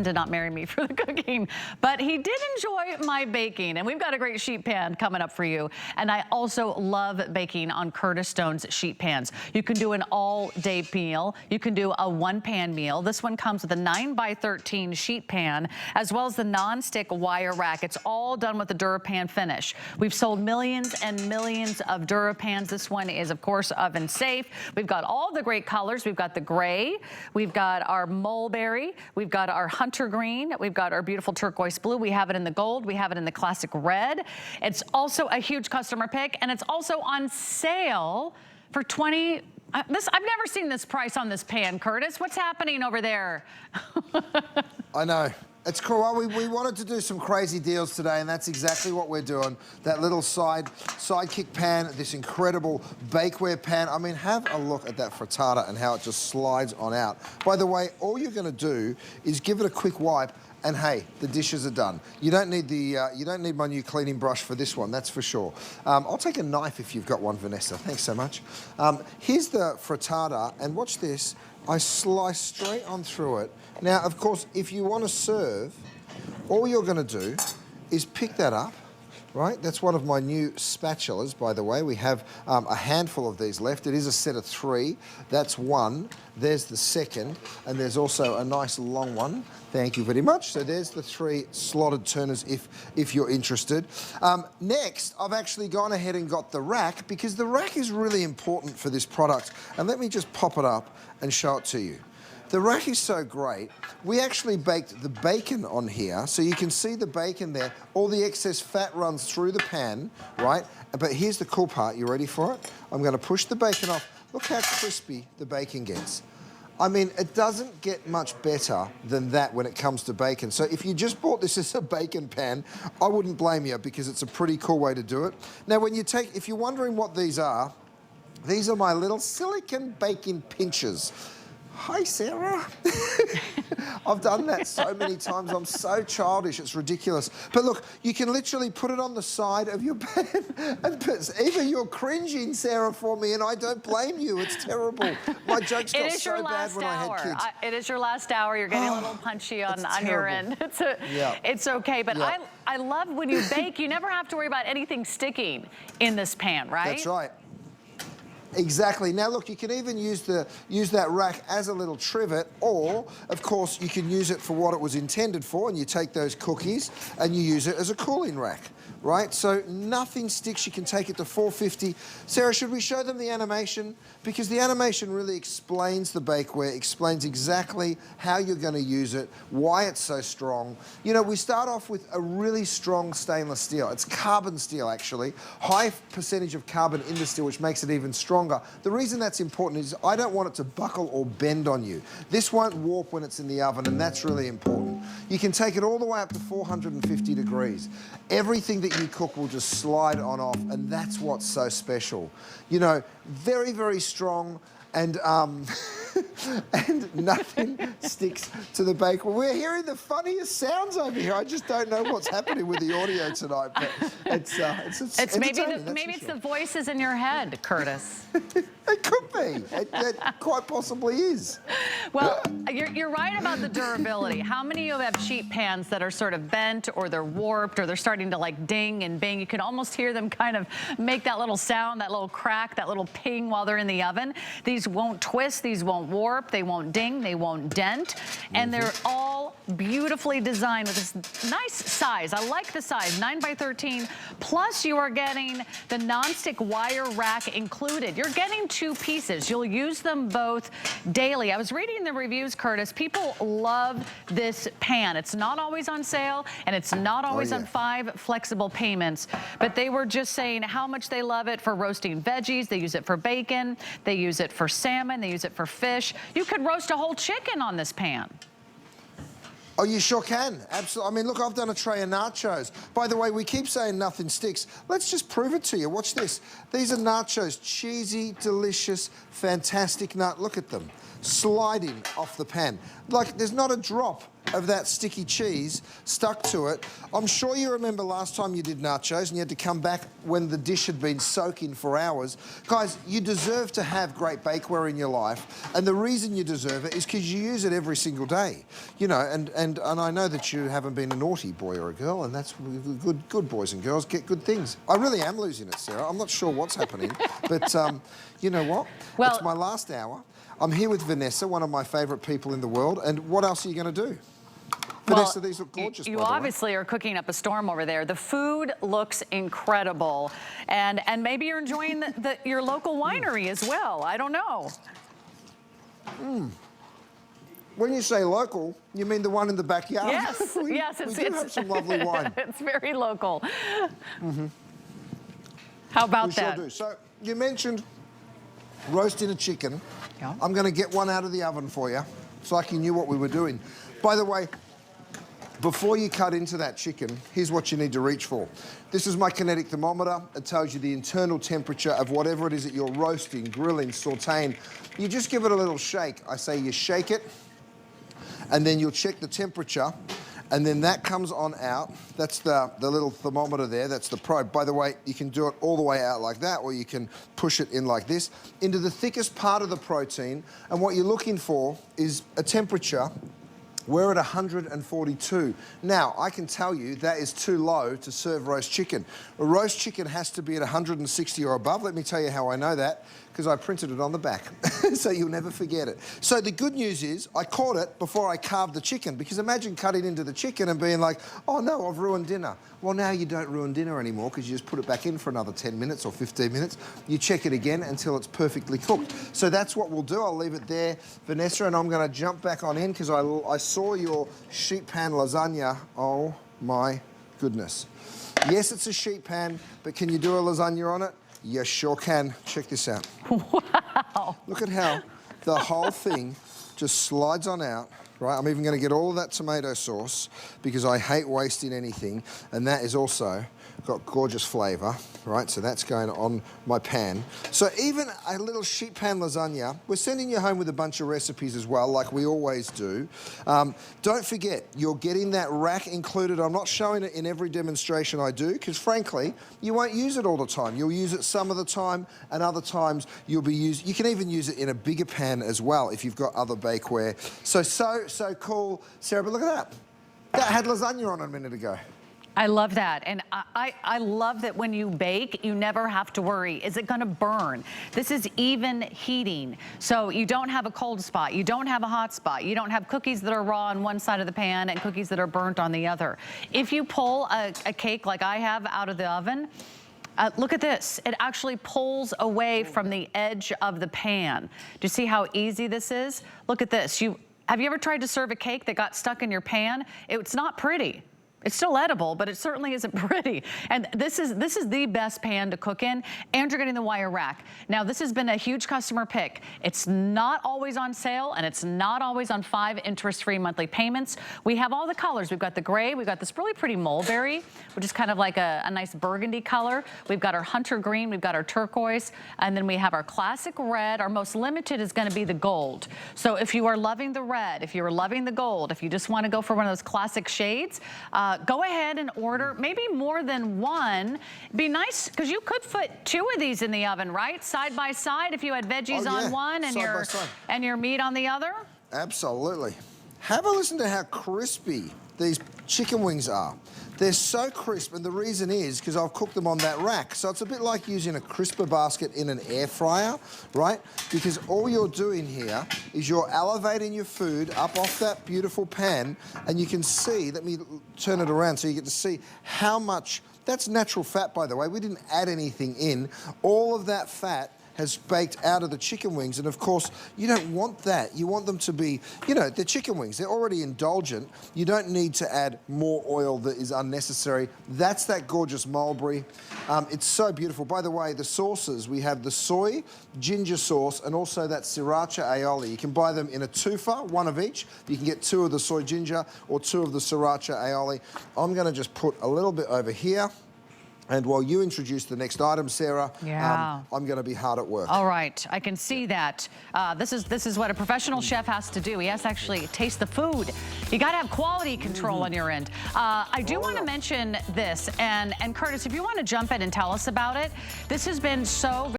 did not marry me for the cooking, but he did enjoy my baking. And we've got a great sheet pan coming up for you. And I also love baking on Curtis Stone's sheet pans. You can do an all-day meal. You can do a one-pan meal. This one comes with a 9x13 sheet pan, as well as the non-stick wire rack. It's all done with the DuraPan finish. We've sold millions and millions of DuraPans. This one is, of course, oven safe. We've got all the great colors. We've got the gray. We've got our mulberry. We've got our hunter green. We've got our beautiful turquoise blue. We have it in the gold. We have it in the classic red. It's also a huge customer pick, and it's also on sale for I've never seen this price on this pan, Curtis. What's happening over there? I know. It's cool. Well, we wanted to do some crazy deals today, and that's exactly what we're doing. That little sidekick pan, this incredible bakeware pan. I mean, have a look at that frittata and how it just slides on out. By the way, all you're going to do is give it a quick wipe, and hey, the dishes are done. You don't need my new cleaning brush for this one, that's for sure. I'll take a knife if you've got one, Vanessa. Thanks so much. Here's the frittata, and watch this. I slice straight on through it. Now, of course, if you want to serve, all you're going to do is pick that up, right? That's one of my new spatulas, by the way. We have a handful of these left. It is a set of 3. That's one. There's the second. And there's also a nice long one. Thank you very much. So there's the 3 slotted turners if you're interested. Next, I've actually gone ahead and got the rack, because the rack is really important for this product. And let me just pop it up and show it to you. The rack is so great. We actually baked the bacon on here, so you can see the bacon there. All the excess fat runs through the pan, right? But here's the cool part. You ready for it? I'm going to push the bacon off. Look how crispy the bacon gets. I mean, it doesn't get much better than that when it comes to bacon. So if you just bought this as a bacon pan, I wouldn't blame you, because it's a pretty cool way to do it. Now, if you're wondering what these are my little silicone bacon pinchers. Hi, Sarah. I've done that so many times. I'm so childish. It's ridiculous. But look, you can literally put it on the side of your pan. And even you're cringing, Sarah, for me, and I don't blame you. It's terrible. My jokes got so bad when I had kids. It is your last hour. You're getting a little punchy on your end. It's okay. But I love when you bake, you never have to worry about anything sticking in this pan, right? That's right. Exactly. Now look, you can even use that rack as a little trivet, or of course you can use it for what it was intended for, and you take those cookies and you use it as a cooling rack, right? So nothing sticks. You can take it to 450. Sarah, should we show them the animation? Because the animation really explains the bakeware, explains exactly how you're going to use it, why it's so strong. You know, we start off with a really strong stainless steel. It's carbon steel, actually. High percentage of carbon in the steel, which makes it even stronger. The reason that's important is I don't want it to buckle or bend on you. This won't warp when it's in the oven, and that's really important. You can take it all the way up to 450 degrees. Everything that you cook will just slide on off, and that's what's so special. You know, very, very strong, and and nothing sticks to the bake. Well, we're hearing the funniest sounds over here. I just don't know what's happening with the audio tonight, but it's maybe it's the voices in your head, Curtis. It could be. It quite possibly is. Well, you're right about the durability. How many of you have sheet pans that are sort of bent, or they're warped, or they're starting to like ding and bang? You can almost hear them kind of make that little sound, that little crack, that little ping while they're in the oven. These won't twist, these won't warp, they won't ding, they won't dent, and they're all beautifully designed with this nice size. I like the size, 9x13, plus you are getting the nonstick wire rack included. You're getting 2 pieces. You'll use them both daily. I was reading the reviews, Curtis. People love this pan. It's not always on sale, and it's not always on 5 flexible payments, but they were just saying how much they love it for roasting veggies. They use it for bacon. They use it for salmon. They use it for fish. You could roast a whole chicken on this pan. Oh, you sure can. Absolutely. I mean, look, I've done a tray of nachos. By the way, we keep saying nothing sticks. Let's just prove it to you. Watch this. These are nachos. Cheesy, delicious, fantastic nut. Look at them. Sliding off the pan. Like, there's not a drop of that sticky cheese stuck to it. I'm sure you remember last time you did nachos and you had to come back when the dish had been soaking for hours. Guys, you deserve to have great bakeware in your life, and the reason you deserve it is because you use it every single day. You know, and I know that you haven't been a naughty boy or a girl, and that's good boys and girls get good things. I really am losing it, Sarah. I'm not sure what's happening, but you know what? Well, it's my last hour. I'm here with Vanessa, one of my favourite people in the world, and what else are you going to do? Vanessa, these look gorgeous, You by the way. obviously are cooking up a storm over there. The food looks incredible, and maybe you're enjoying your local winery as well. I don't know. When you say local, you mean the one in the backyard? Yes, yes. We do have some lovely wine. It's very local. How about We that? sure do. So you mentioned roasting a chicken. Yeah. I'm going to get one out of the oven for you. It's like you knew what we were doing. By the way, before you cut into that chicken, here's what you need to reach for. This is my kinetic thermometer. It tells you the internal temperature of whatever it is that you're roasting, grilling, sauteing. You just give it a little shake. I say you shake it, and then you'll check the temperature, and then that comes on out. That's the little thermometer there. That's the probe. By the way, you can do it all the way out like that, or you can push it in like this into the thickest part of the protein. And what you're looking for is a temperature. We're at 142. Now, I can tell you that is too low to serve roast chicken. A roast chicken has to be at 160 or above. Let me tell you how I know that, because I printed it on the back, so you'll never forget it. So the good news is I caught it before I carved the chicken, because imagine cutting into the chicken and being like, oh no, I've ruined dinner. Well, now you don't ruin dinner anymore, because you just put it back in for another 10 minutes or 15 minutes. You check it again until it's perfectly cooked. So that's what we'll do. I'll leave it there, Vanessa, and I'm going to jump back on in, because I saw your sheet pan lasagna. Oh my goodness. Yes, it's a sheet pan, but can you do a lasagna on it? Yes, sure can. Check this out. Wow. Look at how the whole thing just slides on out, right? I'm even going to get all of that tomato sauce because I hate wasting anything, and that is also got gorgeous flavour, right? So that's going on my pan. So even a little sheet pan lasagna, we're sending you home with a bunch of recipes as well, like we always do. Don't forget, you're getting that rack included. I'm not showing it in every demonstration I do, because frankly, you won't use it all the time. You'll use it some of the time, and other times you can even use it in a bigger pan as well if you've got other bakeware. So cool. Sarah, but look at that. That had lasagna on it a minute ago. I love that. And I love that when you bake, you never have to worry, is it gonna burn? This is even heating. So you don't have a cold spot, you don't have a hot spot, you don't have cookies that are raw on one side of the pan and cookies that are burnt on the other. If you pull a cake like I have out of the oven, look at this. It actually pulls away from the edge of the pan. Do you see how easy this is? Look at this. Have you ever tried to serve a cake that got stuck in your pan? It's not pretty. It's still edible, but it certainly isn't pretty. And this is the best pan to cook in, and you're getting the wire rack. Now, this has been a huge customer pick. It's not always on sale, and it's not always on 5 interest-free monthly payments. We have all the colors. We've got the gray. We've got this really pretty mulberry, which is kind of like a nice burgundy color. We've got our hunter green. We've got our turquoise. And then we have our classic red. Our most limited is going to be the gold. So if you are loving the red, if you are loving the gold, if you just want to go for one of those classic shades, go ahead and order maybe more than one. It'd be nice, because you could put 2 of these in the oven, right? Side by side, if you had veggies on one and your meat on the other. Absolutely. Have a listen to how crispy these chicken wings are. They're so crisp, and the reason is because I've cooked them on that rack. So it's a bit like using a crisper basket in an air fryer, right? Because all you're doing here is you're elevating your food up off that beautiful pan, and you can see, let me turn it around so you get to see how much, that's natural fat, by the way. We didn't add anything in. All of that fat has baked out of the chicken wings, and of course you don't want that. You want them to be, you know, they're chicken wings, they're already indulgent. You don't need to add more oil that is unnecessary. That's that gorgeous mulberry. It's so beautiful. By the way, the sauces, we have the soy ginger sauce and also that sriracha aioli. You can buy them in a twofer, one of each. You can get 2 of the soy ginger or 2 of the sriracha aioli. I'm going to just put a little bit over here. And while you introduce the next item, Sarah, Yeah. I'm going to be hard at work. All right, I can see that. This is what a professional chef has to do. He has to actually taste the food. You got to have quality control on your end. I do want to mention this, and Curtis, if you want to jump in and tell us about it, this has been so